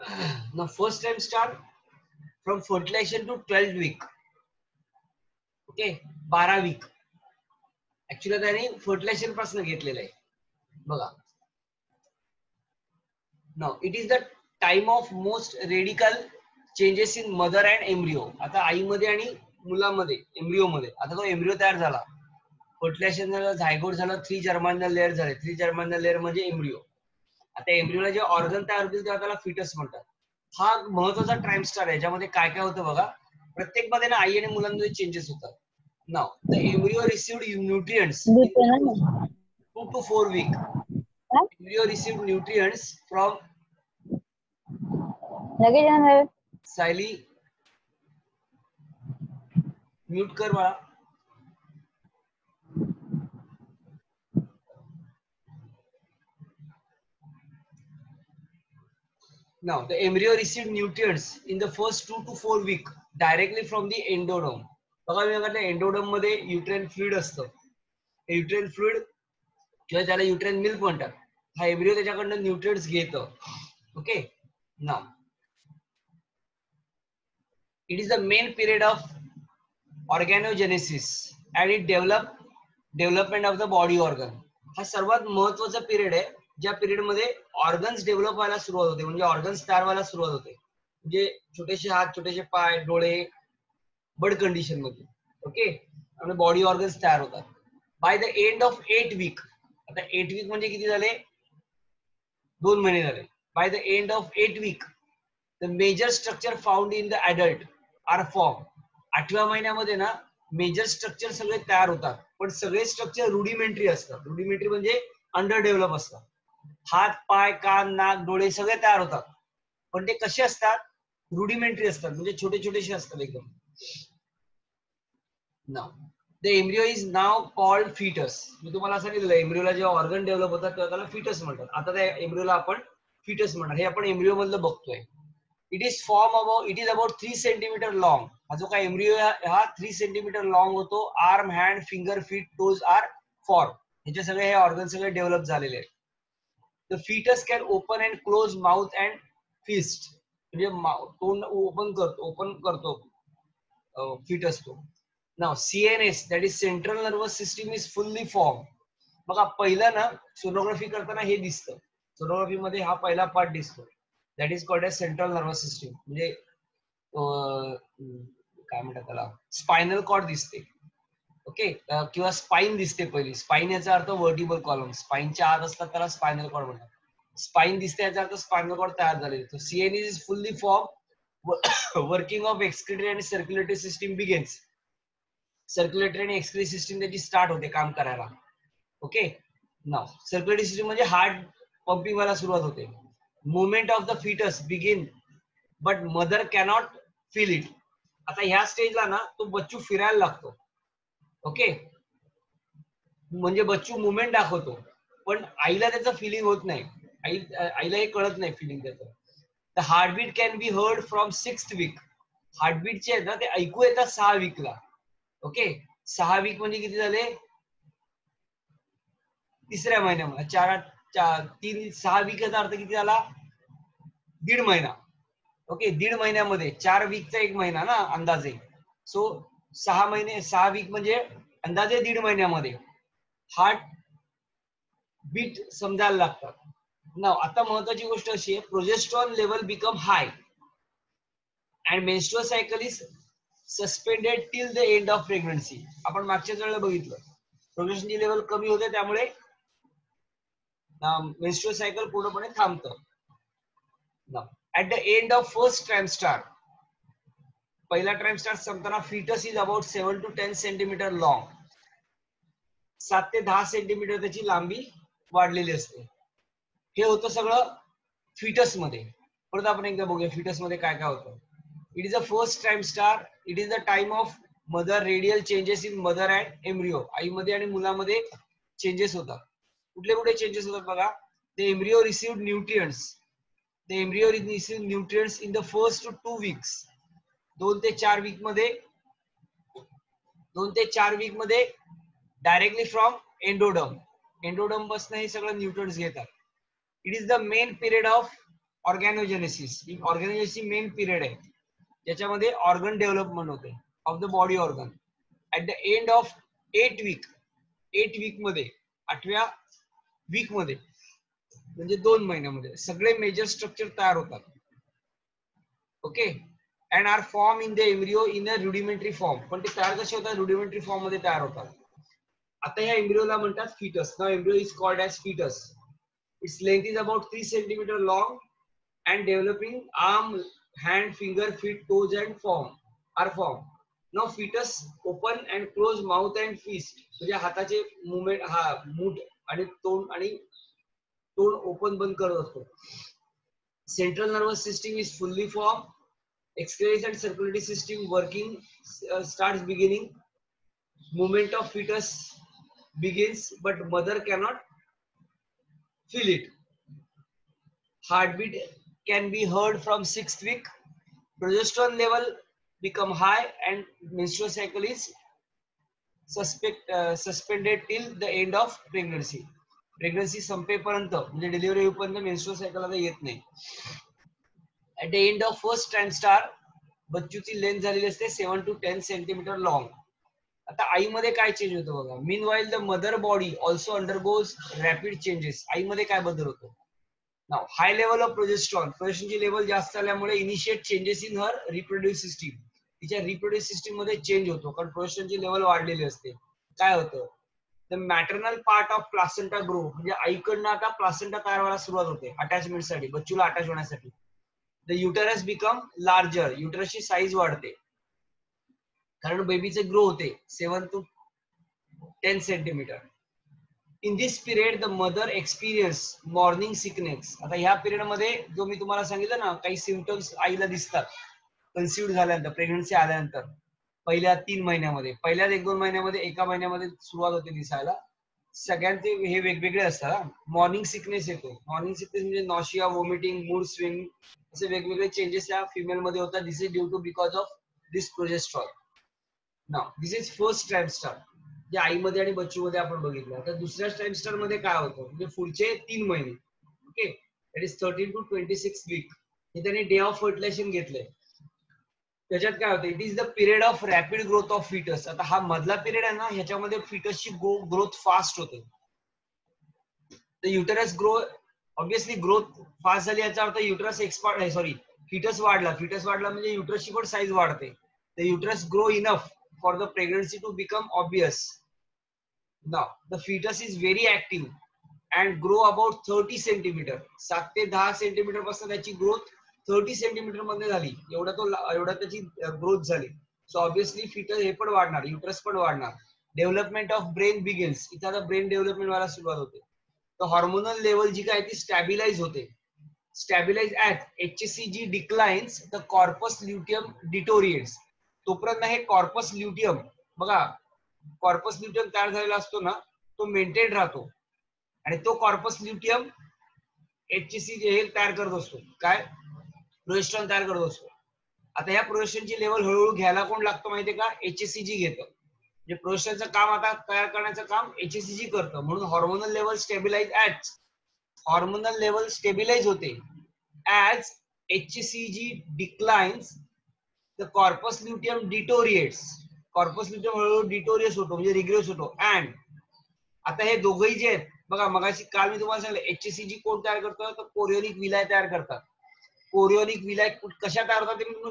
Now first trimester from fertilization to 12th week. Okay 12 week actually त्याने fertilization पासून घेतलेलं आहे बघा. Now it is the time of most radical changes in mother and embryo. आता आईमध्ये आणि मुलामध्ये एम्ब्रिओ मध्ये आता तो एम्ब्रिओ तयार झाला, फर्टिलायझेशन झालं, झायगोट झालं, 3 जर्मानल लेअर झाले. 3 जर्मानल लेअर म्हणजे एम्ब्रिओ. आता एम्ब्रिओला जे ऑर्गन तयार होतील तेव्हा त्याला फिटस म्हणतात. हा महत्वाचा टाइमस्टार आहे ज्यामध्ये काय काय होतं बघा. प्रत्येक मध्ये ना आई आणि मुलांमध्ये चेंजेस होतात. Now the embryo received nutrients in 2 to 4 week. Embryo received nutrients from Sally. Mute कर बाळा. Now the embryo received nutrients in the first 2 to 4 week directly from the endoderm. बघा मी म्हटलं एंडोडर्म मध्ये युट्रेन फ्लुइड असतं. युट्रेन fluid किंवा त्याला युट्रेन milk म्हणतात. हा एम्ब्रियो त्याच्याकडनं न्यूट्रिएंट्स घेतो. Okay. Now it is the main period of organogenesis and it development of the body organ. हा सर्वात महत्वाचा पिरियड आहे ज्या पिरियड मध्ये ऑर्गन्स डेव्हलप व्हायला सुरुवात होते, म्हणजे ऑर्गन्स तयार व्हायला सुरुवात होते. म्हणजे छोटेसे हात, छोटेसे पाय, डोळे बड कंडिशन मध्ये. ओके. आणि बॉडी ऑर्गन्स तयार होतात by the end of 8 week. आता 8 वीक म्हणजे किती झाले? 2 महिने झाले. By the end of 8 week the major structure found in the adult are form. 8व्या महिन्यामध्ये ना मेजर स्ट्रक्चर सगळे तयार होतात, पण सगळे स्ट्रक्चर रुडिमेंटरी असतात. रुडिमेंटरी म्हणजे अंडर डेव्हलप असतात. हात, पाय, कान, नाक, डोळे सगळे तयार होतात, पण ते कसे असतात? रुडिमेंटरी असतात, म्हणजे छोटे छोटेसे असतात एकदम. Now the embryo is now called fetus. मी तुम्हाला सांगितलं एम्ब्रिओला जेव्हा ऑर्गन डेव्हलप होतात तेव्हा त्याला फिटस म्हणतात. आता त्या एम्ब्रिओला आपण फिटस म्हणणार. हे आपण एम्ब्रिओ मधलं बघतोय. It is about 3 centimetre long. हा जो काय एम्ब्रिओ हा 3 सेंटीमीटर लॉंग होतो. Arm, hand, finger, feet, toes are form. ह्याचे सगळे हे ऑर्गन सगळे डेव्हलप झालेले आहेत. The foetus can open and close mouth and fist. म्हणजे तोंड ओपन करतो फिटस तो. Now CNS that is central nervous system is fully form. बघा पहिलं ना सोनोग्राफी करताना हे दिसतं. सोनोग्राफी मध्ये हा पहिला पार्ट दिसतो. That is called as central nervous system. म्हणजे काय म्हणतात त्याला, स्पायनल कॉर्ड दिसते. ओके. किंवा स्पाइन दिसते पहिली. स्पाइन याचा अर्थ वर्टिबल कॉलम. स्पाइनच्या आत असतात त्याला स्पायनल कॉर्ड म्हणतात. स्पाइन दिसते याचा अर्थ स्पायनल कॉर्ड तयार झालेली. CNS is fully form. Working of excretory आणि सर्क्युलेटरी सिस्टीम बिगिन्स. सर्क्युलेटरी आणि एक्सक्रिटरी सिस्टीम त्याची स्टार्ट होते काम करायला. ओके. नाउ सर्क्युलेटरी सिस्टीम म्हणजे हार्ट पंपिंग व्हायला सुरुवात होते. Movement of the foetus begin but mother cannot feel it. आता ह्या स्टेजला ना तो बच्चू फिरायला लागतो. ओके. म्हणजे बच्चू मुवमेंट दाखवतो, पण आईला त्याचं फिलिंग होत नाही. आईला हे कळत नाही फिलिंग त्याचं. The heartbeat can be heard from 6th week. हार्टबीटचे आहेत ना ते ऐकू येतात 6 वीकला. ओके. 6 वीक म्हणजे किती झाले? तिसऱ्या महिन्यामध्ये 6 वीक याचा अर्थ किती झाला? 1.5 महिना. ओके. 1.5 महिन्यामध्ये 4 वीकचा 1 महिना ना अंदाजे. सो 6 वीक म्हणजे अंदाजे 1.5 महिन्यामध्ये हार्ट बीट समजायला लागतात. नाव आता महत्वाची गोष्ट अशी आहे, progesterone level become high and menstrual cycle is suspended till the end of pregnancy. आपण मागच्या वेळेला बघितलं प्रोजेस्ट्रॉनची लेवल कमी होते त्यामुळे मेन्स्ट्रुअल सायकल पूर्णपणे थांबतं. At the end of first trimester, पहिला ट्राइमस्टार संपताना fetus is about 7 to 10 centimetre long. 7 ते 10 सेंटीमीटर त्याची लांबी वाढलेली असते. हे होतं सगळं फिटस मध्ये. परत आपण एकदा बघूया फिटस मध्ये काय काय होतं. It is a first trimester. It is the time of mother radial changes in mother and embryo. आईमध्ये आणि मुलामध्ये चेंजेस होतात. कुठले कुठे चेंजेस होतात बघा. The embryo received nutrients. The embryo received nutrients in the first 2 weeks. 2 ते 4 weak मध्ये डायरेक्टली फ्रॉम एंडोडर्म. एंडोडर्म पासून हे सगळं न्यूट्रिएंट्स घेतात. It is the main period of organogenesis. ही ऑर्गॅनोजेनेसिस मेन पिरियड आहे ज्याच्यामध्ये ऑर्गन डेव्हलपमेंट होते of the body organ. At the end of 8 week मध्ये, 8व्या वीक मध्ये म्हणजे 2 महिन्यामध्ये सगळे मेजर स्ट्रक्चर तयार होतात. Okay, and are form in the embryo in a rudimentary form. पण ते तयार कसे होतात? रुडिमेंटरी फॉर्म मध्ये तयार होतात. आता या एम्ब्रियोला म्हणतात foetus. Now embryo is called as foetus. Its length is about 3 centimetre long and developing arm, hand, finger, feet, toes and are formed. Now fetus open and close mouth and fist. म्हणजे हाताचे movement, हा मूठ आणि तोंड open बंद करत असतो. Central nervous system is fully formed. Excretory and circulatory system working starts beginning. Movement of fetus begins, but mother cannot feel it. Heartbeat can be heard from 6th week. Progesterone level become high and menstrual cycle is suspended till the end of pregnancy. Pregnancy संपेपर्यंत म्हणजे delivery होईपर्यंत menstrual cycle आता येत नाही. At the end of first trimester बच्चूची length झालेली असते 7 to 10 centimetre long. आता आईमध्ये काय चेंज होतो बघा. Meanwhile the mother body also undergoes rapid changes. आईमध्ये काय बदल होतो? Now, high level of progesterone. Progesteroneची लेवल जास्त झाल्यामुळे initiate changes in her reproductive system. तिच्या रिप्रोड्यूक्टिव्ह सिस्टीम मध्ये चेंज होतो कारण प्रोजेस्ट्रॉनची लेवल वाढलेली असते. काय होतं? The maternal part of placenta grow. म्हणजे आईकडनं आता प्लासेंटा तयार व्हायला सुरुवात होते अटॅचमेंटसाठी, बच्चूला अटॅच होण्यासाठी. The uterus become larger. युटरसची साईज वाढते कारण बेबीचे ग्रो होते 7 to 10 सेंटीमीटर. In this period the mother experience morning sickness. आता ह्या पिरियड मध्ये जो मी तुम्हाला सांगितलं ना, काही सिम्पटम्स आईला दिसतात कन्सिव्ह झाल्यानंतर, प्रेग्नन्सी आल्यानंतर, पहिल्या 3 महिन्यामध्ये, पहिल्या 1-2 महिन्यामध्ये, एका महिन्यामध्ये सुरुवात होते दिसायला. सगळ्यांचे हे वेगवेगळे असतात. मॉर्निंग सिकनेस येतो. मॉर्निंग सिकनेस म्हणजे नॉशिया, वॉमिटिंग, मूड स्विंग असे वेगवेगळे चेंजेस या फिमेल मध्ये होतात. This is due to because of this progesterone. Now this is first trimester जे आईमध्ये आणि बच्चूमध्ये आपण बघितलं. आता दुसऱ्या ट्रायमेस्टर मध्ये काय होतं म्हणजे पुढचे 3 महिने. Okay, that is 13 to 26 week. हे त्यांनी डे ऑफ फर्टिलायझेशन घेतलंय. त्याच्यात काय होतं? It is the period of rapid growth of foetus. आता हा मधला पिरियड आहे ना, ह्याच्यामध्ये फिटसची ग्रोथ फास्ट होते. The uterus grow, obviously growth fast झाली याचा अर्थ युटरस एक्सपांड आहे, सॉरी फिटस वाढला. फिटस वाढला म्हणजे युटरसची पण साईज वाढते. The uterus grow enough for the pregnancy to become obvious. Now, the fetus is very active and grow about 30 centimeter. 7 ते 10 सेंटीमीटर पासून त्याची ग्रोथ 30 सेंटीमीटर मध्ये झाली. एवढा त्याची ग्रोथ झाली. सो ऑब्वियसली फिटस हे पण वाढणार, युटरस पण वाढणार. Development of brain begins. इथं आता ब्रेन डेव्हलपमेंट व्हायला सुरुवात होते. तर हॉर्मोनल लेवल जी काय ती स्टॅबिलाइज होते. Stabilize at HCG declines, the corpus luteum deteriorates. तोपर्यंत हे कॉर्पस ल्युटियम बघा, कॉर्पस ल्युटियम तयार झालेला असतो ना, तो मेंटेन राहतो आणि तो कॉर्पस ल्युटियम HCG हे तयार करत असतो. काय? प्रोजेस्टेरॉन तयार करत असतो. आता ह्या प्रोजेस्टेरॉनची लेवल हळूहळू घ्यायला कोण लागतं माहितीये का? HCG घेतं. म्हणजे प्रोजेस्टेरॉनचं काम आता तयार करण्याचं काम HCG करतं. म्हणून hormonal level stabilize at, hormonal level stabilize होते as HCG declines, the corpus luteum deteriorates. Corpus luteum हळूहळू डिटोरियस होतो म्हणजे रिग्रेस होतो. अँड आता हे दोघंही जे आहेत बघा, मगाशी काल मी तुम्हाला सांगितलं HCG कोण तयार करतो, तर कोरियोनिक विलाय तयार करतात. कोरियोनिक विलाय कशा तयार होतात ते मी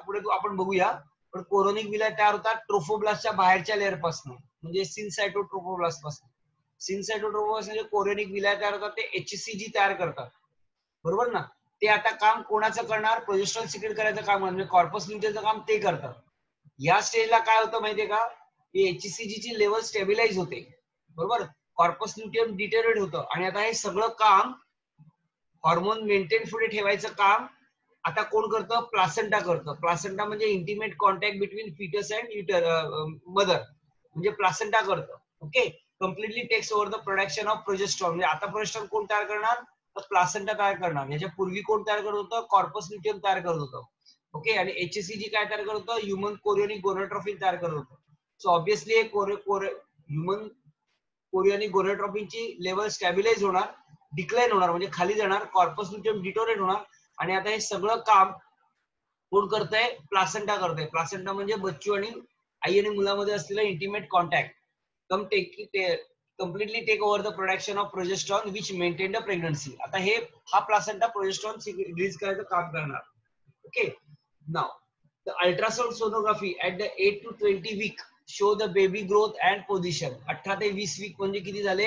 पुढे आपण बघूया. पण कोरियोनिक विलाय तयार होतात ट्रोफोब्लास्टच्या बाहेरच्या लेअर पासून, म्हणजे सिनसायटोट्रोफोब्लास्ट पासून. सिनसायटोट्रोफोब्लास्ट म्हणजे कोरियोनिक विलाय तयार होतात, ते HCG तयार करतात. बरोबर ना? ते आता काम कोणाचं करणार? प्रोजेस्टेरॉन सिक्रेट करायचं काम, म्हणजे कॉर्पस ल्युटियमचं काम ते करतात. या स्टेजला काय होतं माहितीये का? HCG ची लेवल स्टेबिलाइज होते. बरोबर, कॉर्पस ल्युटियम डिटेरिएट होतं आणि आता हे सगळं काम, हॉर्मोन मेंटेन पुढे ठेवायचं काम आता कोण करतं? प्लासेंटा करतं. प्लासेंटा म्हणजे intimate contact between foetus and mother, म्हणजे प्लासेंटा करतं. Okay, completely takes over the production of progesterone. म्हणजे आता प्रोजेस्टेरॉन कोण तयार करणार? तर प्लासेंटा तयार करणार. याच्या पूर्वी कोण तयार करत होतं? कॉर्पस ल्युटियम तयार करत होतं. ओके, आणि HCG काय तयार करत होतं? ह्युमन कोरियोनिक गोनाडोट्रोपिन तयार करत होतं. सो ऑब्विसली ह्युमन कोरियोनिक गोनाडोट्रोपिनची लेवल स्टॅबिलाइज होणार, डिक्लाइन होणार म्हणजे खाली जाणार, कॉर्पस ल्युटियम डिटोरेट होणार आणि आता हे सगळं काम कोण करतंय? प्लासेंटा करतंय. प्लासेंटा म्हणजे बच्चू आणि आई आणि मुलामध्ये असलेला intimate contact completely take over the production of progesterone which maintain the pregnancy. आता हे हा प्लासेंटा प्रोजेस्टेरॉन रिलीज करायचं काम करणार. Okay, now the ultrasound sonography at the 8 to 20 week show the baby growth and position. 18 ते 20 weak म्हणजे किती झाले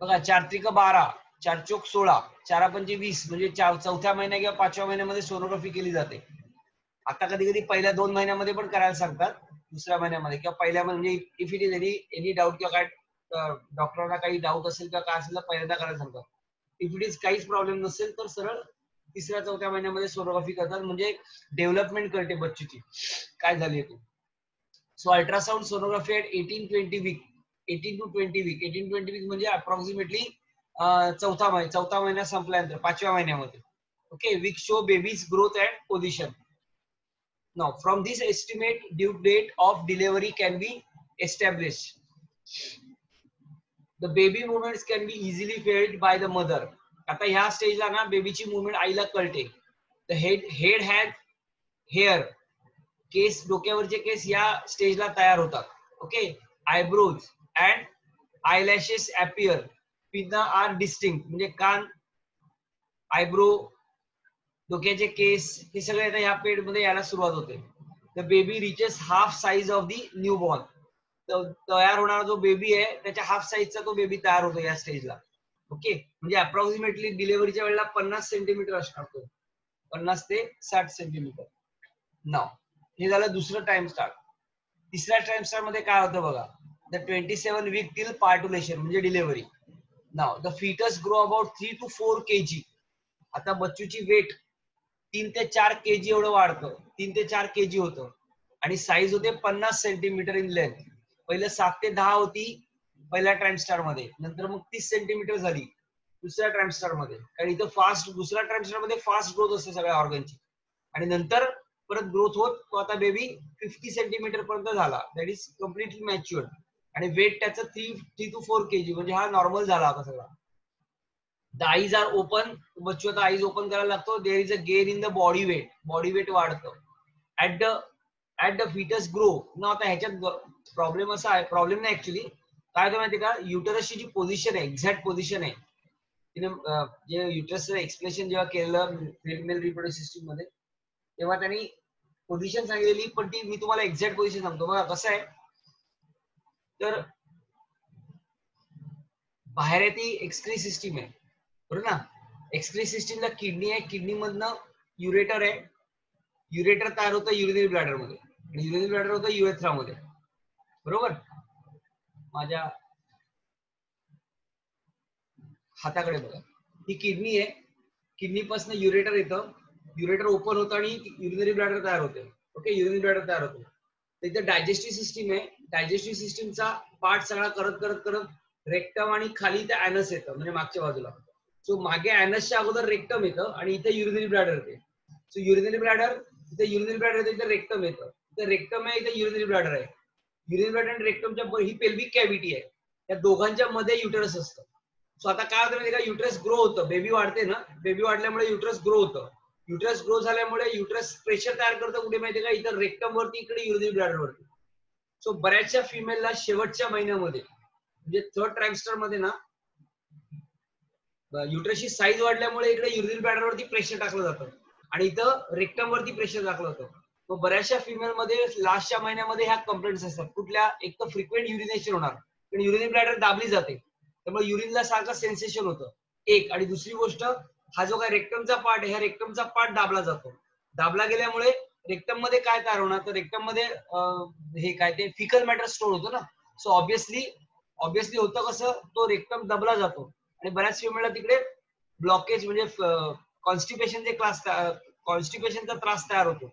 बघा? 4 त्रिक 12, 4 चोक 16, 4 पंचे 20 म्हणजे चौथ्या महिन्या किंवा 5व्या महिन्यामध्ये सोनोग्राफी केली जाते. आता कधी कधी पहिल्या 2 महिन्यामध्ये पण करायला सांगतात, दुसऱ्या महिन्यामध्ये किंवा पहिल्या म्हणजे if it is any doubt किंवा काय डॉक्टरांना काही डाऊट असेल किंवा काय असेल तर पहिल्यांदा करायला सांगतात. इफ इट इज काहीच प्रॉब्लेम नसेल तर सरळ 3ऱ्या 4थ्या महिन्यामध्ये सोनोग्राफी करतात, म्हणजे डेव्हलपमेंट कळते बच्चूची काय झाली ती. So ultrasound sonography at 18-20 week, 18 to 20 week, 18-20 week म्हणजे अप्रॉक्सिमेटली चौथा महिना संपल्यानंतर 5व्या महिन्यामध्ये. Okay, week show baby's growth and position. Now, from this estimate, due date of delivery can be established. The baby movements can be easily felt by the mother. आता ह्या स्टेजला ना बेबीची मुवमेंट आईला कळते. The head has hair, केस, डोक्यावरचे केस या स्टेजला तयार होतात. Okay, eyebrows and eyelashes appear. Pinna are distinct म्हणजे कान, आयब्रो, डोक्याचे केस हे सगळे आता ह्या पेड मध्ये यायला सुरुवात होते. The baby reaches half size of the newborn. तयार होणारा जो बेबी आहे त्याच्या हाफ साईजचा तो बेबी तयार होतो या स्टेजला. ओके, म्हणजे अप्रॉक्सिमेटली डिलिव्हरीच्या वेळेला 50 सेंटीमीटर असणार तो, 50 ते 60 सेंटीमीटर. नाव हे झालं दुसरं टाइम स्टार. तिसऱ्या टाइम स्टार मध्ये काय होतं बघा? द 27 वीक टिल पार्टुलेशन म्हणजे delivery. Now the foetus grow about 3 to 4 kg. आता बच्चूची वेट 3 ते 4 kg एवढं वाढतं, 3 ते 4 kg होतं आणि साईज होते 50 सेंटीमीटर इन लेंथ. पहिलं 7 ते 10 होती पहिल्या ट्राइमस्टार मध्ये, नंतर मग 30 सेंटीमीटर झाली दुसऱ्या ट्राइमस्टार मध्ये. कारण इथं फास्ट, दुसऱ्या ट्राइमस्टार मध्ये फास्ट ग्रोथ असते सगळ्या ऑर्गनची, आणि नंतर परत ग्रोथ होत तो आता बेबी 50 सेंटीमीटर पर्यंत झाला. दॅट इज कम्प्लिटली मॅच्युअर्ड आणि वेट त्याचं 3 to 4 kg म्हणजे हा नॉर्मल झाला आता सगळा. द आईज आर ओपन, बच्चू आता आईज ओपन करायला लागतो. There is a gain in the body weight, body weight वाढतं. At the fetus grow. ना आता ह्याच्यात प्रॉब्लेम असा आहे, प्रॉब्लेम नाही ऍक्च्युली, काय होतं माहिती का? युटरसची जी पोझिशन आहे, एक्झॅक्ट पोझिशन आहे, तिने जे युटरसचं एक्सप्लेनेशन जेव्हा केलं मेल रिप्रोडक्टिव्ह सिस्टीम मध्ये तेव्हा त्यांनी पोझिशन सांगितलेली, पण ती मी तुम्हाला एक्झॅक्ट पोझिशन सांगतो. बघा कसं आहे, तर बाहेर आहे ती एक्सक्री सिस्टीम आहे बरोबर ना. एक्सक्री सिस्टीमला किडनी आहे, किडनी मधनं युरेटर आहे, युरेटर तयार होतं युरिनरी ब्लॅडर मध्ये, आणि युरिनरी ब्लॅडर होतं युरेथ्रा मध्ये बरोबर. माझ्या हाताकडे बघा, ही किडनी आहे, किडनी पासून युरेटर येतं, युरेटर ओपन होतं आणि युरिनरी ब्लॅडर तयार होते. ओके, युरिनरी ब्लॅडर तयार होतो. तिथे डायजेस्टिव्ह सिस्टीम आहे, डायजेस्टिव्ह सिस्टीमचा पार्ट सगळा करत करत करत रेक्टम आणि खाली ते ऍनस येतं म्हणजे मागच्या बाजूला. सो मागे ऍनसच्या अगोदर रेक्टम येतं आणि इथे युरिनरी ब्लॅडर येते. सो युरिनरी ब्लॅडर, इथे युरिनरी ब्लॅडर येते, इथे रेक्टम येतं, इथे रेक्टम आहे, इथे युरिनरी ब्लॅडर आहे. युरिनरी ब्लॅडर आणि रेक्टमच्या ही पेल्विक कॅव्हिटी आहे, या दोघांच्या मध्ये युटरस असतं. सो आता काय होतं माहिती का? युटरस ग्रो होतं, बेबी वाढते ना, बेबी वाढल्यामुळे युटरस ग्रो होतं. युटरस ग्रो झाल्यामुळे युटरस प्रेशर तयार करतं कुठे माहिती का? इथं रेक्टम वरती, इकडे युरिनरी ब्लॅडर वरती. सो बऱ्याचशा फिमेलला शेवटच्या महिन्यामध्ये म्हणजे 3rd ट्राइमस्टर मध्ये ना युटरसची साईज वाढल्यामुळे इकडे युरिनरी ब्लॅडर वरती प्रेशर टाकलं जातं आणि इथं रेक्टम वरती प्रेशर टाकलं जातं. मग बऱ्याचशा फिमेल मध्ये लास्टच्या महिन्यामध्ये ह्या कंप्लेंट्स असतात. कुठल्या? एक तर फ्रिक्वेंट युरिनेशन होणार, पण युरिनरी ब्लॅडर दाबली जाते, त्यामुळे युरिनला सारखं सेन्सेशन होतं एक. आणि दुसरी गोष्ट, हा जो काय रेक्टमचा पार्ट आहे, ह्या रेक्टमचा पार्ट दाबला जातो. दाबला गेल्यामुळे रेक्टम मध्ये काय तयार होणार? तर रेक्टम मध्ये हे काय ते फिकल मॅटर स्टोर होतो ना. सो ऑब्विसली होतं कसं? तो रेक्टम दबला जातो आणि बऱ्याच फिमेलला तिकडे ब्लॉकेज म्हणजे कॉन्स्टिपेशनचा त्रास तयार होतो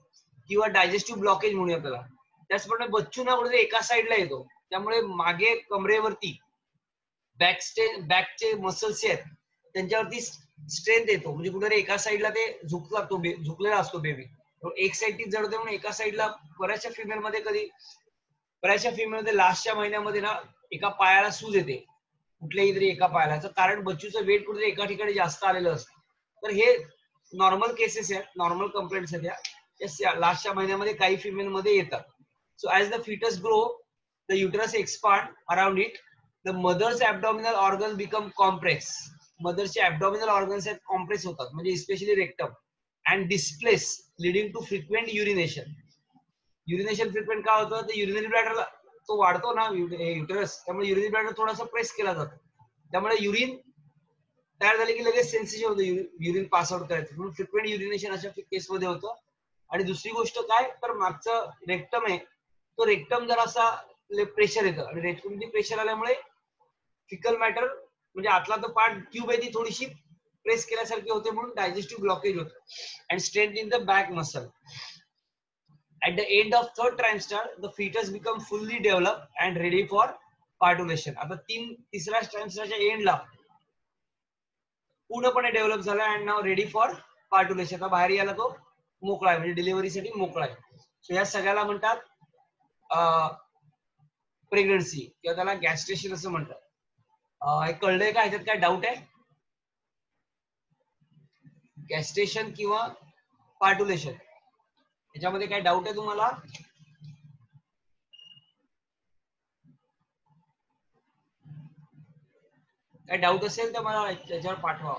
किंवा डायजेस्टिव्ह ब्लॉकेज म्हणूया त्याला. त्याचप्रमाणे बच्चूना कुठे एका साईडला येतो, त्यामुळे मागे कमरेवरती बॅकचे मसल्स आहेत त्यांच्यावरती स्ट्रेंथ येतो, म्हणजे कुठे एका साईडला ते झुकलेला असतो बेबी, एक साईड ती जड होते म्हणून एका साईडला. बऱ्याचशा फिमेल मध्ये लास्टच्या महिन्यामध्ये ना एका पायाला सूज येते, कुठल्याही तरी एका पायाला, कारण बच्चूचं वेट कुठेतरी एका ठिकाणी जास्त आलेलं असतं. तर हे नॉर्मल केसेस आहेत, नॉर्मल कंप्लेंट्स आहेत या लास्टच्या महिन्यामध्ये काही फिमेल मध्ये येतात. So as the fetus grow the uterus expand around it, the mother's abdominal organ become compress. मदरचे ऍब्डॉमिनल ऑर्गन्स आहेत कॉम्प्रेस होतात, म्हणजे specially rectum, and displace leading to frequent urination. Urination frequent का होतं, तर युरिनरी ब्लॅडरला तो वाढतो ना युटरस, त्यामुळे युरिनरी ब्लॅडर थोडासा प्रेस केला जातो, त्यामुळे युरिन तयार झाले की लगेच सेन्सिटिव्ह होतं युरिन पास आउट करायचं, म्हणून फ्रिक्वेंट युरिनेशन अशा केसमध्ये होतं. आणि दुसरी गोष्ट काय, तर मागचं रेक्टम आहे, तो रेक्टम जरासा प्रेशर येतं, आणि रेक्टमची प्रेशर आल्यामुळे फिकल मॅटर म्हणजे आतला तो पार्ट ट्यूब आहे ती थोडीशी प्रेस केल्यासारखी होते, म्हणून डायजेस्टिव्ह ब्लॉकेज होतं. And strength in the back muscle. At the end of third trimester, the fetus become fully developed and ready for parturition. आता तिसऱ्या ट्रायमिस्टरच्या एंडला पूर्णपणे डेव्हलप झाला अँड नाव रेडी फॉर पार्टुलेशन. आता बाहेर यायला तो मोकळा आहे, म्हणजे डिलिव्हरीसाठी मोकळा आहे. सो या सगळ्याला म्हणतात प्रेग्नन्सी, किंवा त्याला गॅस्ट्रेशन असं म्हणतात. हे कळलंय का, ह्याच्यात काय डाऊट आहे? गॅस्ट्रेशन किंवा पार्टुलेशन याच्यामध्ये काय डाऊट आहे तुम्हाला? काय डाऊट असेल तर मला त्याच्यावर पाठवा.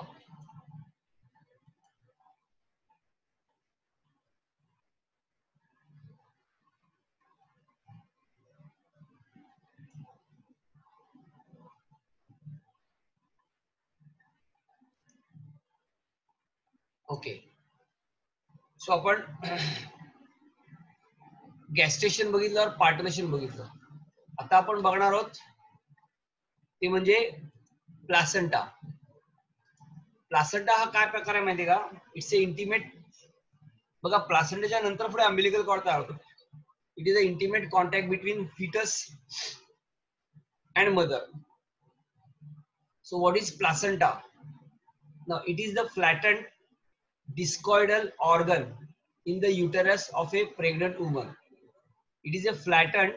ओके, सो आपण गॅस्ट्रेशन बघितलं, पार्टुलेशन बघितलं. आता आपण बघणार आहोत ते म्हणजे प्लासेंटा. प्लासेंटा हा काय प्रकार आहे माहिती का? इट्स अ इंटिमेट, बघा प्लासेंटाच्या नंतर पुढे अम्बिलिकल कॉर्ड तयार होतो. It is a intimate contact between foetus and mother. So what is placenta? Now it is the flattened discoidal organ in the uterus of a pregnant woman. It is a flattened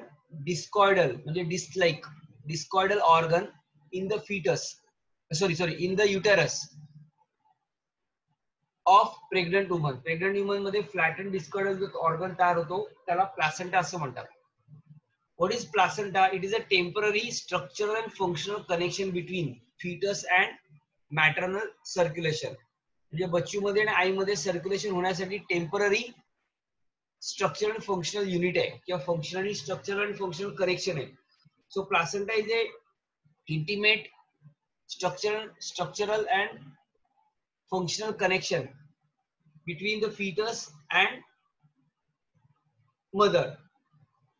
discoidal म्हणजे disc like discoidal organ in the fetus, in the uterus of pregnant woman. Pregnant woman मध्ये flattened discoidal organ तयार होतो, त्याला placenta असं म्हणतात. What is placenta? It is a temporary structural and functional connection between fetus and maternal circulation. म्हणजे बच्चूमध्ये आणि आईमध्ये circulation होण्यासाठी temporary structural and functional unit आहे, किंवा functionally structural and functional correction आहे. So placenta is a intimate structural and functional connection between the fetus and mother.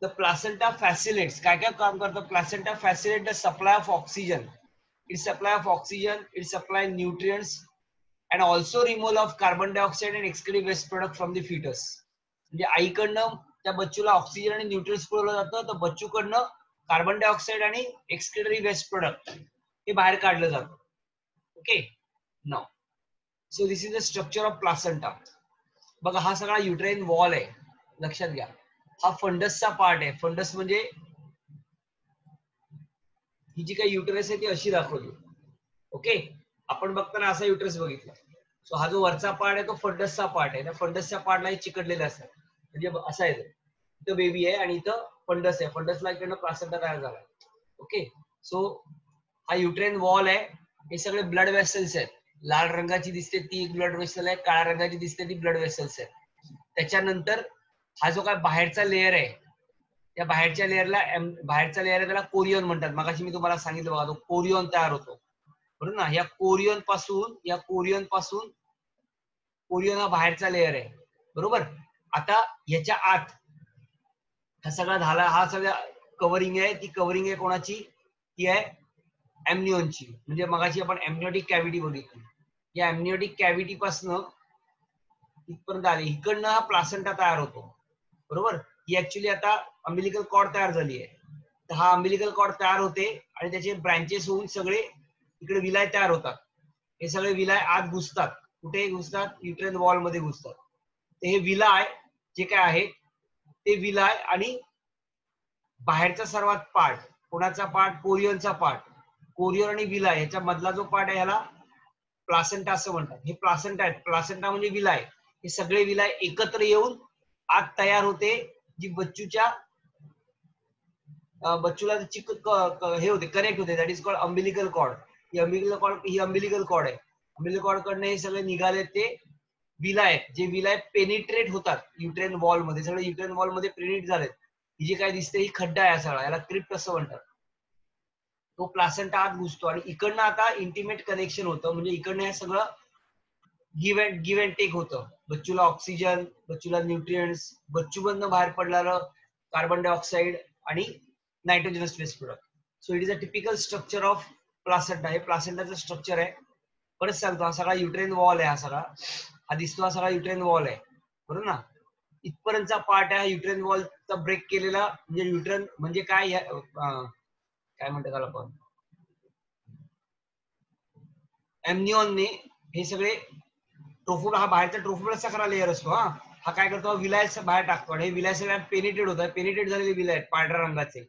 The placenta facilitates, काय काय काम करतं? Placenta facilitate the supply of oxygen. It supply of oxygen, it supply nutrients, and also removal of carbon dioxide and excreted waste product from the fetus. म्हणजे आईकडनं त्या बच्चूला oxygen आणि nutrients पुरवलं जातं, तर बच्चूकडनं कार्बन डायऑक्साईड आणि एक्सक्रिटरी वेस्ट प्रोडक्ट हे बाहेर काढलं जातं. Okay, now so this is the structure of placenta. बघा हा सगळा युट्राइन वॉल आहे, लक्षात घ्या. हा फंडसचा पार्ट आहे. फंडस म्हणजे ही जी काही युटरस आहे ती अशी दाखवली. ओके, आपण बघताना असा युटरस बघितला. सो हा जो वरचा पार्ट आहे तो फंडसचा पार्ट आहे. त्या फंडसच्या पार्टला चिकटलेले असतात, म्हणजे असा आहे, इथं बेबी आहे आणि इथं फंडस आहे. फंडसला इकडनं प्लासेंटा तयार झाला. ओके, सो हा युट्रेन वॉल आहे. हे सगळे ब्लड वेसल्स आहेत. लाल रंगाची दिसते ती एक ब्लड वेसल आहे, काळ्या रंगाची दिसते ती ब्लड वेसल्स आहेत. त्याच्यानंतर हा जो काय बाहेरचा लेअर आहे, त्या बाहेरच्या लेअरला आहे त्याला कोरियन म्हणतात. मगाशी मी तुम्हाला सांगितलं बघा, तो कोरियन तयार होतो, बरोबर ना. या कोरियन पासून कोरियन हा बाहेरचा लेअर आहे, बरोबर. आता याच्या आत हा सगळा झाला, हा सगळा कव्हरिंग आहे. ती कव्हरिंग आहे कोणाची? ती आहे एमनिओनची. म्हणजे मगाशी आपण एमनिओटिक कॅव्हिटी बघितली. या एमनिओटिक कॅव्हिटी पासून इथपर्यंत आले, इकडनं हा प्लासेंटा तयार होतो, बरोबर. ही ऍक्च्युली आता अम्बिलिकल कॉर्ड तयार झाली आहे. तर हा अम्बिलिकल कॉर्ड तयार होते आणि त्याचे ब्रँचेस होऊन सगळे इकडे विलाय तयार होतात. हे सगळे विलाय आत घुसतात. कुठे घुसतात? युट्रेन वॉल मध्ये घुसतात. तर हे विलाय जे काय आहे ते विलाय आणि बाहेरचा सर्वात पार्ट, कोणाचा पार्ट? कोरियनचा पार्ट. कोरियन आणि विला याच्या मधला जो पार्ट आहे ह्याला प्लासेंटा असं म्हणतात. हे प्लासेंटा आहेत. प्लासेंटा म्हणजे विलाय. हे सगळे विलाय एकत्र येऊन आत तयार होते, जी बच्चूला हे होते, कनेक्ट होते. That is called umbilical cord. ही अम्बिलिकल कॉर्ड आहे. अम्बिलिकल कॉर्ड कडनं हे सगळे निघाले ते विलाय, जे विलाय पेनिट्रेट होतात युट्रेन वॉल मध्ये. सगळे युट्रेन वॉल मध्ये पेनिट्रेट झालेत. ही जे काय दिसते ही खड्डा आहे सगळा, याला क्रिप्ट असं म्हणतात. तो प्लासेंटा आत घुसतो आणि इकडनं आता इंटिमेट कनेक्शन होतं. म्हणजे इकडनं हे सगळं गिव्ह अँड टेक होतं. बच्चूला ऑक्सिजन, बच्चूला न्यूट्रिएंट्स, बच्चूमधनं बाहेर पडणारं कार्बन डायऑक्साईड आणि nitrogenous waste product. So it is a typical structure of placenta. हे प्लासेंटाचं स्ट्रक्चर आहे. परत सांगतो, हा सगळा युट्रेन वॉल आहे. हा दिसतो, हा सगळा युट्रेन वॉल आहे, बरोबर ना. इथपर्यंतचा पार्ट आहे युट्रेन वॉलचा ब्रेक केलेला. म्हणजे युट्रेन म्हणजे काय म्हणतात त्याला आपण, एम्निऑनने हे सगळे ट्रोफोला, हा बाहेरचा ट्रोफोलाचा खरा लेअर असतो. हा काय करतो, विलायस बाहेर टाकतो आणि हे विलाय सगळ्या पेनिट्रेट होत आहे. पेनिट्रेट झालेले विलाय आहेत पांढऱ्या रंगाचे.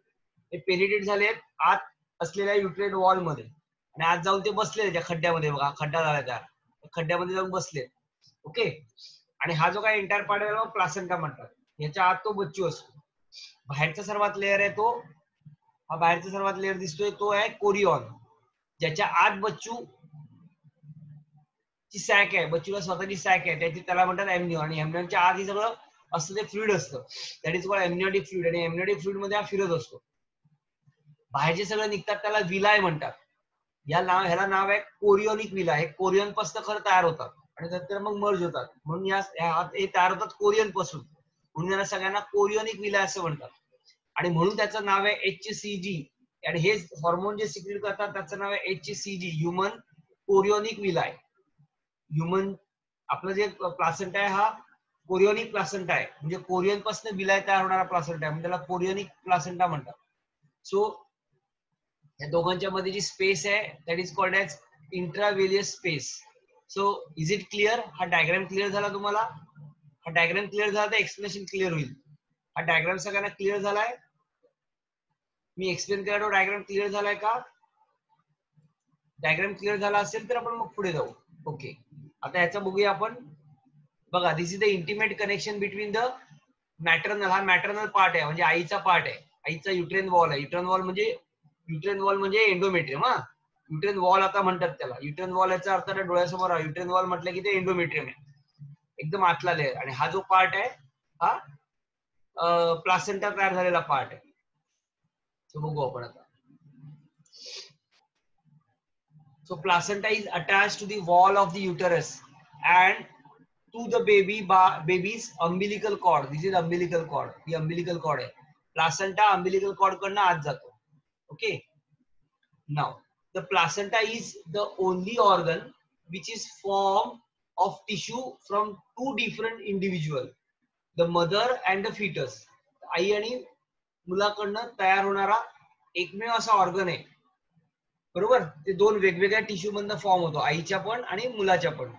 हे पेनिट्रेट झाले आहेत आत असलेल्या युट्रेन वॉल मध्ये आणि आत जाऊन ते बसले त्या खड्ड्यामध्ये. बघा खड्डा झाला, त्या खड्ड्यामध्ये जाऊन बसले. ओके. आणि हा जो काय एंटायर पार्ट आहे प्लासेंटा म्हणतात. याच्या आत तो बच्चू असतो. बाहेरचा सर्वात लेअर आहे तो, हा बाहेरचा सर्वात लेअर दिसतोय तो आहे कोरियॉन, ज्याच्या आत बच्चू ची सॅक आहे. बच्चूला स्वतःची सॅक आहे, त्याला म्हणतात एम्निऑन. आणि एम्निऑनच्या आत हे सगळं असतं, ते फ्लुइड असतं. That is called amniotic fluid. आणि एम्निऑटिक फ्लुइड मध्ये हा फिरत असतो. बाहेरचे सगळं निघतात त्याला विलाय म्हणतात. ह्याला नाव आहे कोरियोनिक विला. हे कोरियन पासून खरं तयार होतात आणि नंतर मग मर्ज होतात. म्हणून हे तयार होतात कोरियन पासून. म्हणून याला सगळ्यांना कोरियोनिक विला असं म्हणतात. आणि म्हणून त्याचं नाव आहे HCG. आणि हे हॉर्मोन जे सिक्रेट करतात त्याचं नाव आहे HCG, ह्युमन कोरियोनिक विलाय. ह्युमन आपलं जे प्लासेंटा आहे हा कोरियोनिक प्लासेंटा आहे. म्हणजे कोरियन पासून विलाय तयार होणारा प्लासेंटा आहे, म्हणजे त्याला कोरियोनिक प्लासेंटा म्हणतात. सो या दोघांच्या मध्ये जी स्पेस आहे that is called as intervillous space. So is it clear? हा डायग्राम क्लिअर झाला तुम्हाला? हा डायग्राम क्लिअर झाला तर एक्सप्लेनेशन क्लिअर होईल. हा डायग्राम सगळ्यांना क्लिअर झालाय? मी एक्सप्लेन केला तो डायग्राम क्लिअर झालाय का? डायग्राम क्लिअर झाला असेल तर आपण मग पुढे जाऊ. ओके. आता याचा बघूया आपण. बघा, this is the intimate connection between the maternal. हा मॅटर्नल पार्ट आहे, म्हणजे आईचा पार्ट आहे. आईचा युट्रेन वॉल आहे. युट्रेन वॉल म्हणजे एंडोमेट्रियम. युट्रेन वॉल आता म्हणतात त्याला. युट्रेन वॉल याचा अर्थ डोळ्यासमोर आहे. युट्रेन वॉल म्हटलं की ते एंडोमेट्रियम आहे, एकदम आतला लेअर. आणि हा जो पार्ट आहे हा प्लासेंटा तयार झालेला पार्ट आहे. बघू आपण आता. So placenta is attached to the wall of the uterus and to the baby's umbilical cord. This is umbilical cord. He umbilical cord आहे. Placenta umbilical cord कडनं आत जातो. Okay. Now the placenta is the only organ which is formed of tissue from two different individuals, the mother and the fetus. आई आणि मुलाकडनं तयार होणारा एकमेव असा organ आहे, बरोबर. ते दोन वेगवेगळ्या टिश्यू मधनं फॉर्म होतो, आईच्या पण आणि मुलाच्या पण.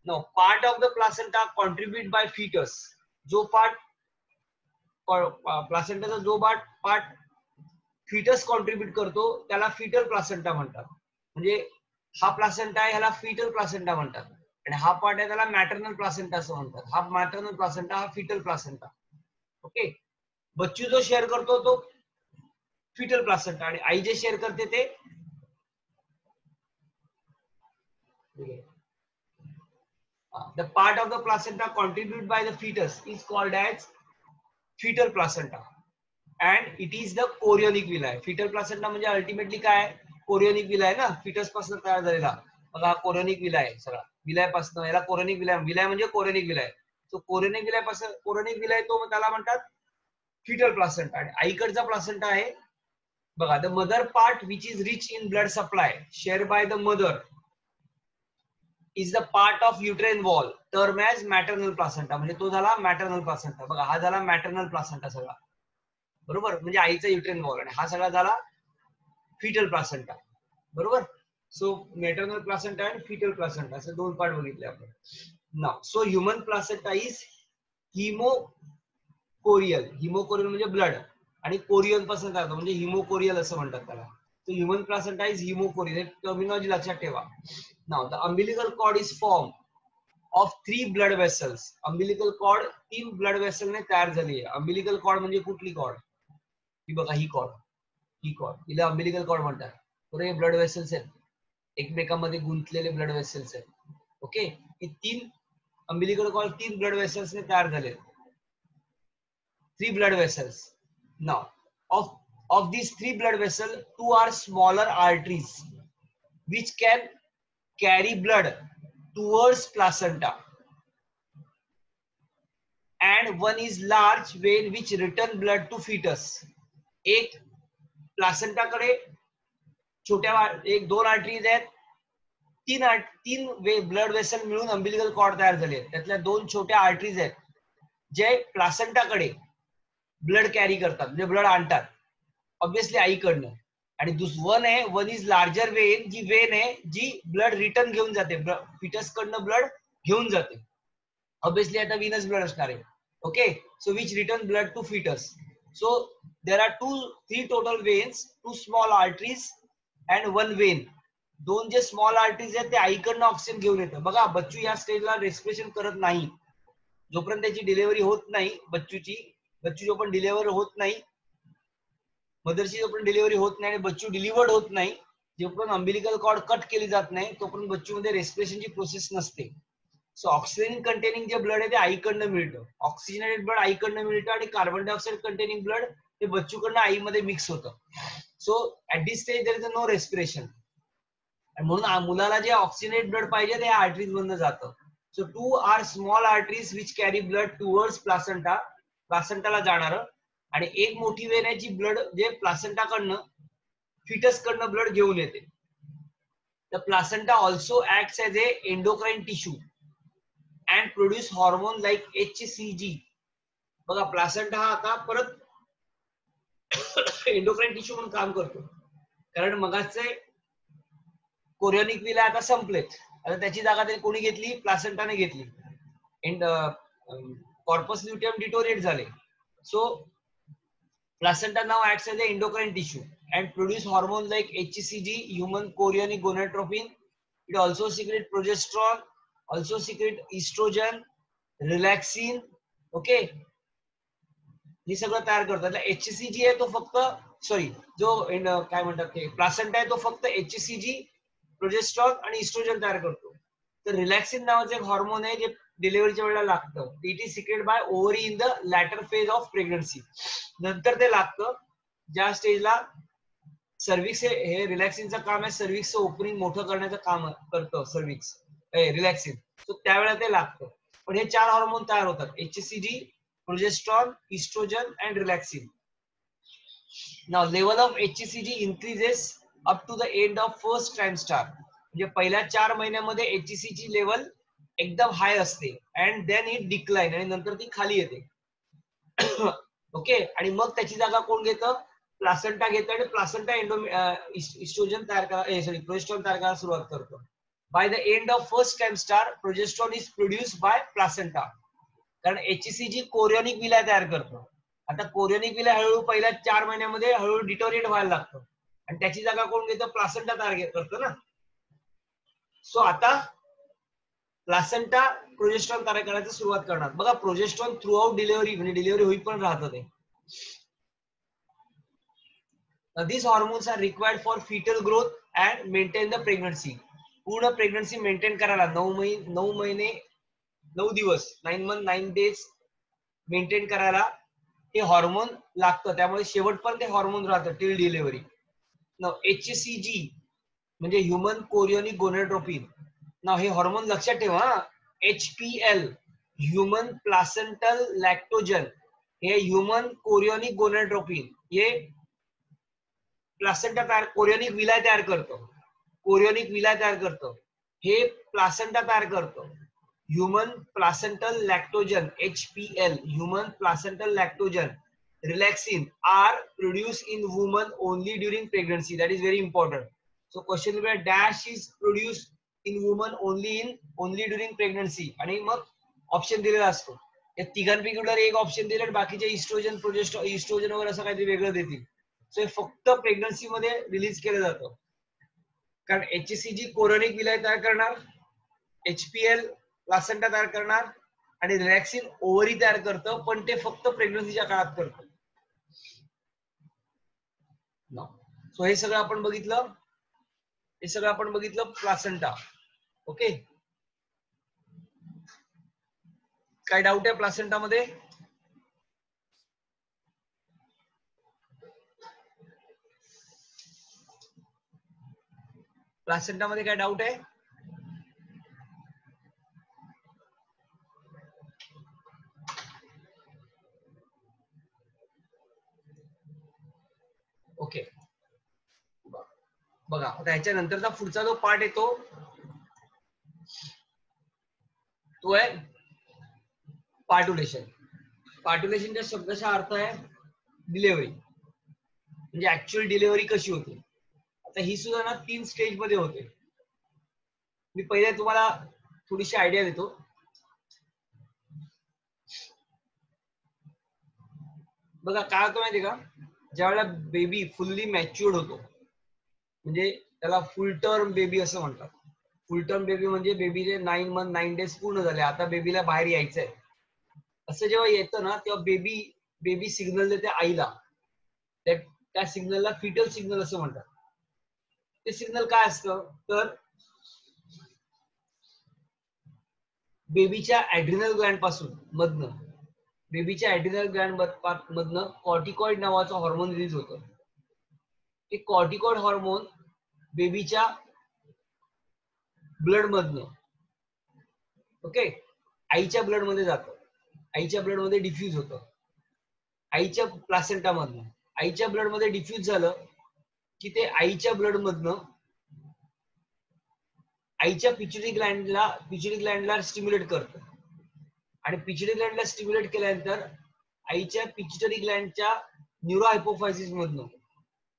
No part of the placenta contribute by foetus. जो पार्ट प्लासेंटाचा जो पार्ट फिटस कॉन्ट्रीब्यूट करतो त्याला फिटल प्लासेंटा म्हणतात. म्हणजे हा प्लासेंटा आहे ह्याला फिटल प्लासेंटा म्हणतात. आणि हा पार्ट आहे त्याला मॅटर्नल प्लासेंटा असं म्हणतात. हा मॅटर्नल प्लासेंटा, हा फिटल प्लासेंटा. ओके. बच्चू जो शेअर करतो तो फिटल प्लासेंटा आणि आई जे शेअर करते ते the part of the placenta contributed by the fetus is called as fetal placenta and it is the chorionic villi. Fetal placenta म्हणजे ultimately काय, कोरियोनिक विलाय ना, फिटस पासून तयार झालेला. बघा कोरियोनिक विलाय सगळा, विलाय पासून. याला कोरियोनिक विलाय म्हणजे कोरियोनिक विलाय. तो कोरियोनिक विलाय पासून कोरियोनिक विलाय तो त्याला म्हणतात फिटल प्लासेंटा. आणि आईकडचा प्लासेंटा आहे बघा, the mother part which is rich in blood supply share by the mother is the part of uterine wall termed as maternal placenta. म्हणजे तो झाला मॅटर्नल प्लासेंटा. बघा हा झाला मॅटर्नल प्लासेंटा सगळा, बरोबर, म्हणजे आईचा युट्रेन वॉल. आणि हा सगळा झाला फिटल प्लासेंटा, बरोबर. सो मॅटर्नल प्लासेंटा आणि फिटल प्लासेंटा असे दोन पार्ट बघितले आपण. Now so human placenta is hemochorial. Hemochorial म्हणजे ब्लड आणि कोरियन पासून काय म्हणजे हिमोकोरियल असं म्हणतात त्याला. So human placenta is hemocorion. Terminology लक्षात ठेवा. Now the umbilical cord is formed of 3 blood vessels. Umbilical cord 3 blood vessel ने तयार झाली आहे. Umbilical cord म्हणजे कुठली cord? ही बघा ही cord. ही cord. हिला umbilical cord म्हणतात. तर हे blood vessels आहेत. एकमेकांमध्ये गुंतलेले blood vessels आहेत. ओके, ही 3 umbilical cord 3 blood vessels ने तयार झाले. 3 blood vessels. Now of these 3 blood vessels, 2 are smaller arteries which can carry blood towards placenta, and one is large vein which return blood to fetus. एक placenta कडे छोट्या एक 2 arteries आहेत, 3 blood vessel मिळून umbilical cord तयार झाले आहेत. त्यातल्या 2 छोट्या आर्टरीज आहेत जे प्लासेंटा कडे ब्लड कॅरी करतात, म्हणजे ब्लड आणतात ऑब्विसली आईकडनं. आणि वन इज लार्जर वेन, जी वेन आहे जी ब्लड रिटर्न घेऊन जाते, फिटस कडनं ब्लड घेऊन जाते. ऑब्विसली आता विनस ब्लड असणार आहे. Okay, so which return blood to foetus. So there are 3 total veins, 2 small arteries and 1 vein. 2 जे स्मॉल आर्टरीज आहेत ते आईकडनं ऑक्सिजन घेऊन येतं. बघा बच्चू या स्टेजला रेस्पिरेशन करत नाही जोपर्यंत त्याची डिलिव्हरी होत नाही. बच्चू जोपर्यंत डिलिव्हर होत नाही, मदरची जोपर्यंत डिलिव्हरी होत नाही आणि बच्चू डिलिव्हर्ड होत नाही, जोपर्यंत अम्बिलिकल कॉर्ड कट केली जात नाही तोपर्यंत बच्चू मध्ये रेस्पिरेशनची प्रोसेस नसते. सो ऑक्सिजन कंटेनिंग जे ब्लड आहे ते आईकडनं मिळतं, ऑक्सिजनेटेड ब्लड आईकडनं मिळतं, आणि कार्बन डायऑक्साइड कंटेनिंग ब्लड ते बच्चूकडनं आईमध्ये मिक्स होतं. So at this stage there is no respiration. म्हणून मुलाला जे ऑक्सिजनेटेड ब्लड पाहिजे ते आर्टरीज मधनं जातं. So 2 are small arteries which carry blood towards placenta, प्लासेंटाला जाणार, आणि एक मोठी वेन आहे जी ब्लड जे प्लासेंटा कडनं फिटस कडनं ब्लड घेऊन येते. The placenta also acts as a endocrine tissue and produce hormone like HCG. बघा प्लासेंटा हा आता परत एंडोक्राइन टिश्यू म्हणून काम करतो, कारण मगाचे कोरियोनिक विला आता संपलेत. आता त्याची जागा त्याने कोणी घेतली? प्लासेंटाने घेतली. कॉर्पस ल्युटियम डिटोरिएट झाले. So placenta now acts as an endocrine tissue and produce hormones like HCG, human chorionic gonadotropin. It also secrete progesterone, also secrete estrogen, relaxin. Okay, हे सगळं तयार करतात. HCG आहे तो फक्त जो काय म्हणतात ते प्लासेंटा आहे तो फक्त HCG, प्रोजेस्ट्रॉन आणि इस्ट्रोजन तयार करतो. तर रिलॅक्सिन नावाचं एक हॉर्मोन आहे जे डिलिव्हरीच्या वेळेला लागतं. It is secreted by ovary in the later phase of pregnancy. नंतर ते लागतं ज्या स्टेजला सर्व्हिक्स, हे रिलॅक्सिनचं काम आहे सर्व्हिक्सचं ओपनिंग मोठं करण्याचं काम करतं सर्व्हिक्स रिलॅक्सिन. सो त्यावेळेला ते लागतं. पण हे 4 हार्मोन तयार होतात, HCG, progesterone, estrogen and relaxin. Now level of HCG increases up to the end of first trimester. म्हणजे पहिल्या 4 महिन्यामध्ये HCG लेवल एकदम हाय असते and then it decline, आणि नंतर ती खाली येते. ओके, आणि मग त्याची जागा कोण घेतं? प्लासेंटा घेतं, आणि प्लासेंटा इस्ट्रोजन तयार प्रोजेस्ट्रॉन तयार करायला सुरुवात करतो. Bye the end of first trimester progesterone is produced by placenta, कारण HCG कोरियोनिक विला तयार करतो. आता कोरियोनिक विला हळूहळू पहिल्या 4 महिन्यामध्ये हळूहळू डिटोरिएट व्हायला लागतं, आणि त्याची जागा कोण घेतं? प्लासेंटा तयार करतो ना. सो आता प्लासेंटा प्रोजेस्ट्रॉन तयार करायला सुरुवात करणार. बघा प्रोजेस्ट्रॉन थ्रू आउट डिलिव्हरी, म्हणजे डिलिव्हरी होईपर्यंत राहतं ते. These hormones are required for fetal growth and maintain the pregnancy. पूर्ण प्रेग्नन्सी मेंटेन करायला 9 महिने 9 दिवस 9 months 9 days मेंटेन करायला हे हॉर्मोन लागतं. त्यामुळे शेवटपर्यंत हे हॉर्मोन राहतं टिल डिलिव्हरी. नाव HCG म्हणजे ह्युमन कोरियोनिक गोनाडोट्रोपिन. नाव हे हॉर्मोन लक्षात ठेवा. HPL ह्युमन प्लासेंटल लॅक्टोजन, हे ह्युमन कोरियोनिक गोनाडोट्रोपिन हे प्लासेंटा तयार, कोरियोनिक विलाय तयार करतो. कोरियोनिक विलाय तयार करतो, हे प्लासेंटा तयार करतो. Human placental lactogen HPL, human placental lactogen, relaxin are produced in women only during pregnancy. That is very important. So question will be dash is produced in women only during pregnancy. आणि मग option दिलेला असतो. या तिघांपैकी एक option दिले, बाकीचे oestrogen, progesterone, oestrogen वगैरे असं काहीतरी वेगळं देतील. सो हे फक्त प्रेग्नन्सी मध्ये रिलीज केलं जातं, कारण HCG कोरोनिक विलाय तयार करणार, HPL प्लासेंटा तयार करणार आणि रिलॅक्सिन ओव्हरी तयार करतं, पण ते फक्त प्रेग्नन्सीच्या काळात करतं. सो हे सगळं आपण बघितलं प्लासेंटा. ओके, काय डाऊट आहे प्लासेंटा मध्ये? प्लासेंटा मध्ये काय डाऊट आहे? ओके, बघा आता ह्याच्यानंतरचा पुढचा जो पार्ट येतो तो आहे पार्ट्युलेशन. पार्ट्युलेशनच्या शब्दाचा अर्थ आहे डिलिव्हरी, म्हणजे ऍक्च्युअल डिलिव्हरी कशी होते. आता ही सुद्धा ना 3 स्टेज मध्ये होते. मी पहिले तुम्हाला थोडीशी आयडिया देतो. बघा काय होतं माहिती का, ज्यावेळेला बेबी फुल्ली मॅच्युअर्ड होतो, म्हणजे त्याला फुल टर्म बेबी असं म्हणतात. फुल टर्म बेबी म्हणजे बेबीचे 9 मंथ 9 डेज पूर्ण झाले, आता बेबीला बाहेर यायचंय, असं जेव्हा येतं ना तेव्हा बेबी सिग्नल देते आईला. त्या सिग्नलला फिटल सिग्नल असं म्हणतात. ते सिग्नल काय असतं तर बेबीच्या ऍड्रिनल ग्लँड पासून मधनं कॉर्टिकॉइड नावाचं हॉर्मोन रिलीज होतं. ते कॉर्टिकॉइड हॉर्मोन बेबीच्या ब्लड मधनं ओके आईच्या ब्लड मध्ये जातं, आईच्या ब्लड मध्ये डिफ्यूज होतं, आईच्या प्लासेंटा मधनं आईच्या ब्लड मध्ये डिफ्यूज झालं की ते आईच्या ब्लड मधनं आईच्या पिच्युटरी ग्लँडला स्टिम्युलेट करतं, आणि पिच्युटरी ग्लँडला स्टिम्युलेट केल्यानंतर आईच्या पिच्युटरी ग्लँडच्या न्यूरोहायपोफायसिस मधनं,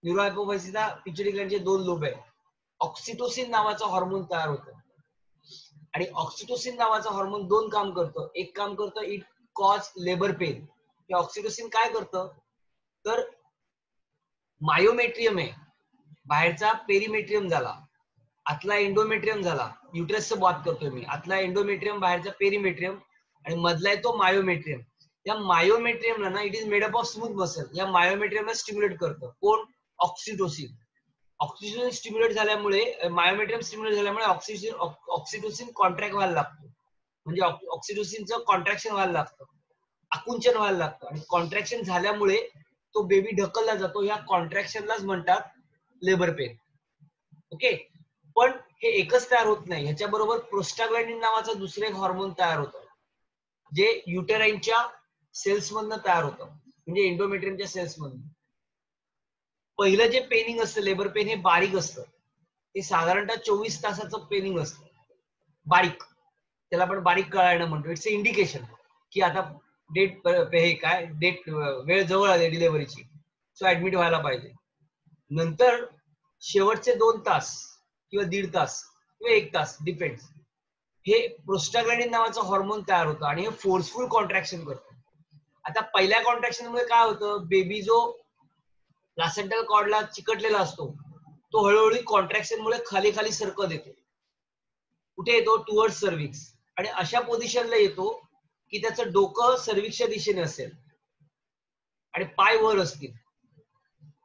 न्यूरोहायपोफायसिसला पिच्युटरी ग्लँडचे 2 लोब आहे, ऑक्सिटोसिन नावाचा हॉर्मोन तयार होतो. आणि ऑक्सिटोसिन नावाचा हॉर्मोन 2 काम करतं. एक काम करतं इट कॉज लेबर पेन. हे ऑक्सिटोसिन काय करतं तर मायोमेट्रियम आहे, बाहेरचा पेरिमेट्रियम झाला, आतला एंडोमेट्रियम झाला. युट्रसचं बात करतोय मी. आतला एंडोमेट्रियम, बाहेरचा पेरिमेट्रियम आणि मधला आहे तो मायोमेट्रियम. या मायोमेट्रियमला ना it is made up of smooth muscle. या मायोमेट्रियमला स्टिम्युलेट करतं कोण? ऑक्सिटोसिन. ऑक्सिजन स्टिम्युलेट झाल्यामुळे, मायोमेट्रियम स्टिम्युलेट झाल्यामुळे ऑक्सिटोसिन कॉन्ट्रॅक्ट व्हायला लागतो, म्हणजे ऑक्सिटोसिनचं कॉन्ट्रॅक्शन व्हायला लागतं, आकुंचन व्हायला लागतं, आणि कॉन्ट्रॅक्शन झाल्यामुळे तो बेबी ढकलला जातो. या कॉन्ट्रॅक्शनलाच म्हणतात लेबर पेन. ओके, पण हे एकच तयार होत नाही, ह्याच्याबरोबर प्रोस्टाग्लॅंडिन नावाचं दुसरं एक हॉर्मोन तयार होतं, जे युटेराइनच्या सेल्स मधनं तयार होतं, म्हणजे एंडोमेट्रियमच्या सेल्स मधनं. पहिलं जे पेनिंग असतं लेबर पेन हे बारीक असतं, ते साधारणतः 24 तासाचं पेनिंग असतं, बारीक, त्याला आपण बारीक कळायला म्हणतो. इट्स अ इंडिकेशन की आता डेट हे काय डेट वेळ जवळ आली डिलिव्हरीची, सो ऍडमिट व्हायला पाहिजे. नंतर शेवटचे 2 तास किंवा 1.5 तास किंवा 1 तास डिपेंड्स, हे प्रोस्टाग्लॅंडिन नावाचं हॉर्मोन तयार होतं आणि हे फोर्सफुल कॉन्ट्रॅक्शन करतं. आता पहिल्या कॉन्ट्रॅक्शन मुळे काय होतं, बेबी जो प्लासेंटल कॉर्डला चिकटलेला असतो तो हळूहळू कॉन्ट्रॅक्शन मुळे खाली खाली सरकत येतो. कुठे येतो? टुवर्ड्स सर्व्हिक्स. आणि अशा पोझिशनला येतो की त्याचं डोकं सर्व्हिक्सच्या दिशेने असेल आणि पाय वर असतील.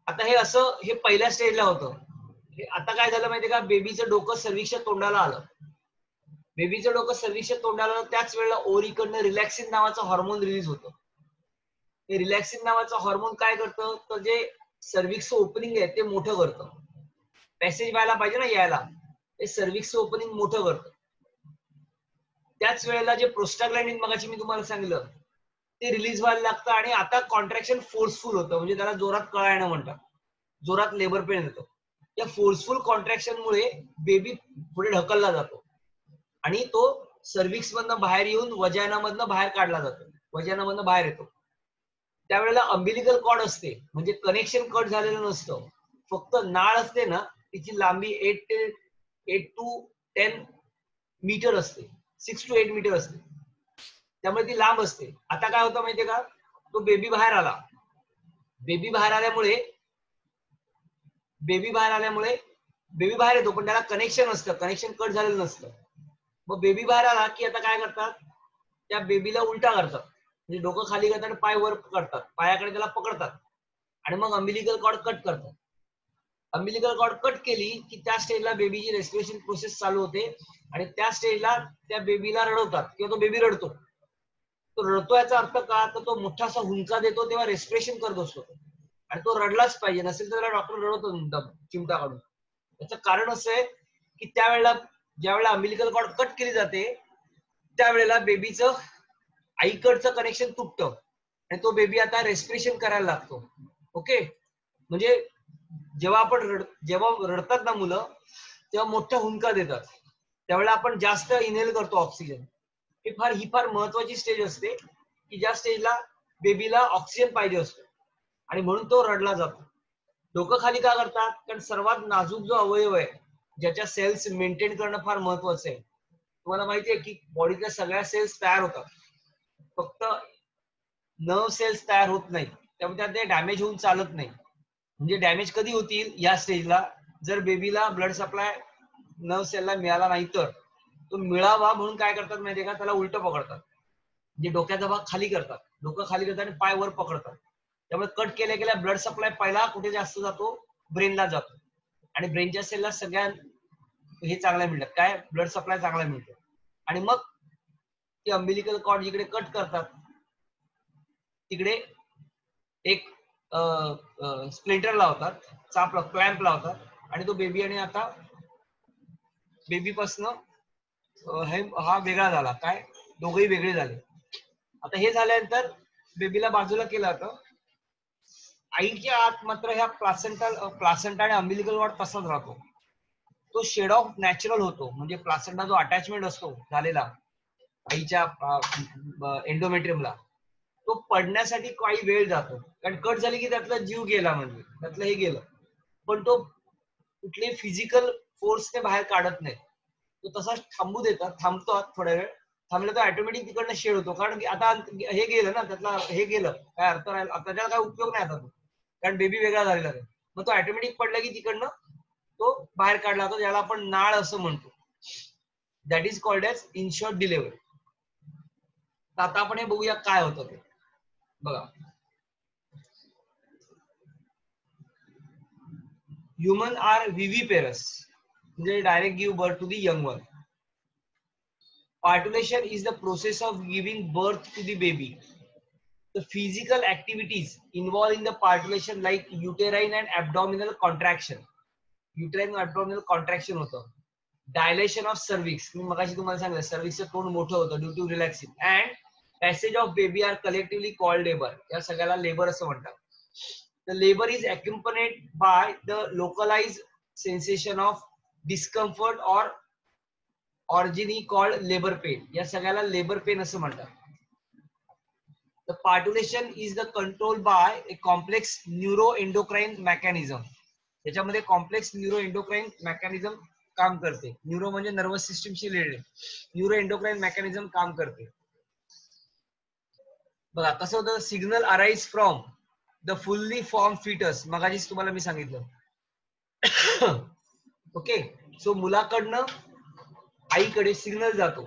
आता हे पहिल्या स्टेजला होतं. आता काय झालं माहितीये का, बेबीचं डोकं सर्व्हिक्सच्या तोंडाला आलं. बेबीचं डोकं सर्व्हिक्सच्या तोंडाला आलं त्याच वेळेला ओव्हरीकडनं रिलॅक्सिन नावाचं हॉर्मोन रिलीज होतं. हे रिलॅक्सिन नावाचं हॉर्मोन काय करतं तर जे सर्व्हिक्सचं ओपनिंग आहे ते मोठं करतं, पॅसेज व्हायला पाहिजे ना यायला, हे सर्व्हिक्सचं ओपनिंग मोठं करतं. त्याच वेळेला जे प्रोस्टाग्लॅंडिन मगाशी मी तुम्हाला सांगितलं ते रिलीज व्हायला लागतं आणि आता कॉन्ट्रॅक्शन फोर्सफुल होतं, म्हणजे त्याला जोरात कळायला म्हणतात, जोरात लेबर पेन येतं. या फोर्सफुल कॉन्ट्रॅक्शन मुळे बेबी पुढे ढकलला जातो आणि तो सर्व्हिक्स मधनं बाहेर येऊन वजायनामधनं बाहेर काढला जातो, वजायनामधनं बाहेर येतो. त्यावेळेला अंबिलिकल कॉर्ड असते, म्हणजे कनेक्शन कट झालेलं नसतं, फक्त नाळ असते ना तिची लांबी 8 to 10 मीटर असते, 6 to 8 मीटर असते, त्यामुळे ती लांब असते. आता काय होतं माहितीये का, तो बेबी बाहेर आला, बेबी बाहेर आल्यामुळे बेबी बाहेर आल्यामुळे बेबी बाहेर येतो, पण त्याला कनेक्शन असतं, कनेक्शन कट झालेलं नसतं. मग बेबी बाहेर आला की आता काय करतात, त्या बेबीला उलटा करतात, म्हणजे डोकं खाली करतात आणि पाय वर करतात, पायाकडे त्याला पकडतात आणि मग अम्बिलिकल कॉर्ड कट करतात. अम्बिलिकल कॉर्ड कट केली की त्या स्टेजला बेबीची रेस्पिरेशन प्रोसेस चालू होते आणि त्या स्टेजला त्या बेबीला रडवतात किंवा तो बेबी रडतो. तो रडतो याचा अर्थ का, तर तो मोठासा हुंका देतो तेव्हा रेस्पिरेशन करत असतो आणि तो रडलाच पाहिजे, नसेल तर त्याला डॉक्टर रडवतो चिमटा काढून. त्याचं कारण असं आहे की त्यावेळेला ज्यावेळेला अम्बिलिकल कॉर्ड कट केली जाते त्यावेळेला बेबीचं आईकडचं कनेक्शन तुटतं आणि तो बेबी आता रेस्पिरेशन करायला लागतो. ओके, म्हणजे जेव्हा रडतात ना मुलं, तेव्हा मोठा हुंका देतात, त्यावेळेला आपण जास्त इनहेल करतो ऑक्सिजन. ही फार महत्वाची स्टेज असते की ज्या स्टेजला बेबीला ऑक्सिजन पाहिजे असतो आणि म्हणून तो रडला जातो. डोकं खाली का करतात, कारण सर्वात नाजूक जो अवयव आहे ज्याच्या सेल्स मेंटेन करणं फार महत्वाचं आहे. तुम्हाला माहिती आहे की बॉडीतल्या सगळ्या सेल्स तयार होतात, फक्त नर्व सेल्स तयार होत नाही, त्यामुळे ते डॅमेज होऊन चालत नाही. म्हणजे डॅमेज कधी होतील, या स्टेजला जर बेबीला ब्लड सप्लाय नर्व सेलला मिळाला नाही तर. तो मिळावा म्हणून काय करतात माहितीये का, त्याला उलट पकडतात, म्हणजे डोक्याचा भाग खाली करतात, डोकं खाली करतात आणि पाय वर पकडतात. त्यामुळे कट केल्या केल्या ब्लड सप्लाय पहिला कुठे जास्त जातो, ब्रेनला जातो आणि ब्रेनच्या सेलला सगळ्या हे चांगल्या मिळतात, काय ब्लड सप्लाय चांगला मिळतो. आणि मग ते अम्बिलिकल कॉर्ड जिकडे कट करतात तिकडे एक स्प्लिंटर लावतात, चाप क्लॅम्प लावतात आणि तो बेबी, आणि आता बेबी पासनं हा वेगळा झाला, काय दोघही वेगळे झाले. आता हे झाल्यानंतर बेबीला बाजूला केलं जातं. आईच्या आत मात्र ह्या प्लासेंटा आणि अम्बिलिकल कॉर्ड तसाच राहतो, तो शेड ऑफ नॅचरल होतो. म्हणजे प्लासेंटा जो अटॅचमेंट असतो झालेला आईच्या एंडोमेट्रियमला, तो पडण्यासाठी काही वेळ जातो, कारण कट झाली की त्यातला जीव गेला, म्हणजे त्यातलं हे गेलं, पण तो कुठले फिजिकल फोर्सने बाहेर काढत नाही, तो तसाच थांबू देतात, थांबतो थोड्या वेळ, थांबलं तर ऑटोमॅटिक तिकडनं शेड होतो, कारण की आता हे गेलं ना, त्यातला हे गेलं, काय अर्थ राहिला त्याच्याला, काय उपयोग नाही आता तो, कारण बेबी वेगळा झालेला आहे. मग तो ऑटोमॅटिक पडला की तिकडनं तो बाहेर काढला जातो, ज्याला आपण नाळ असं म्हणतो. That is called as in short delivery. आता आपण हे बघूया काय होतं ते. बघा, ह्युमन आर विव्हिपेरस, म्हणजे direct give birth to the young one. Partulation is the process of giving birth to the baby. The physical activities involved in the partulation like uterine and abdominal contraction. Uterine and abdominal contraction होतं. Dilation of cervix. मी मगाशी तुम्हाला सांगितलं cervixचं तोंड मोठं होतं due to relaxing. And passage of baby are collectively called labor. या सगळ्याला labor असं म्हणतात. The labor is accompanied by the localized sensation of discomfort or ऑर्जिनी कॉल्ड लेबर पेन. या सगळ्याला लेबर पेन असं म्हणतात. The parturition is the control by a complex neuro endocrine mechanism. त्याच्यामध्ये कॉम्प्लेक्स न्यूरो एंडोक्राइन मेकॅनिझम काम करते. Neuro म्हणजे nervous सिस्टीमशी रिलेटेड, न्यूरो एंडोक्राइन मेकॅनिझम काम करते. बघा कसं होतं, signal arise from the fully form fetus. मगाशीच तुम्हाला मी सांगितलं. ओके, सो मुलाकडनं आईकडे सिग्नल जातो.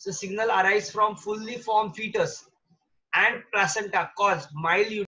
So signal arise from fully formed fetus and placenta cause mild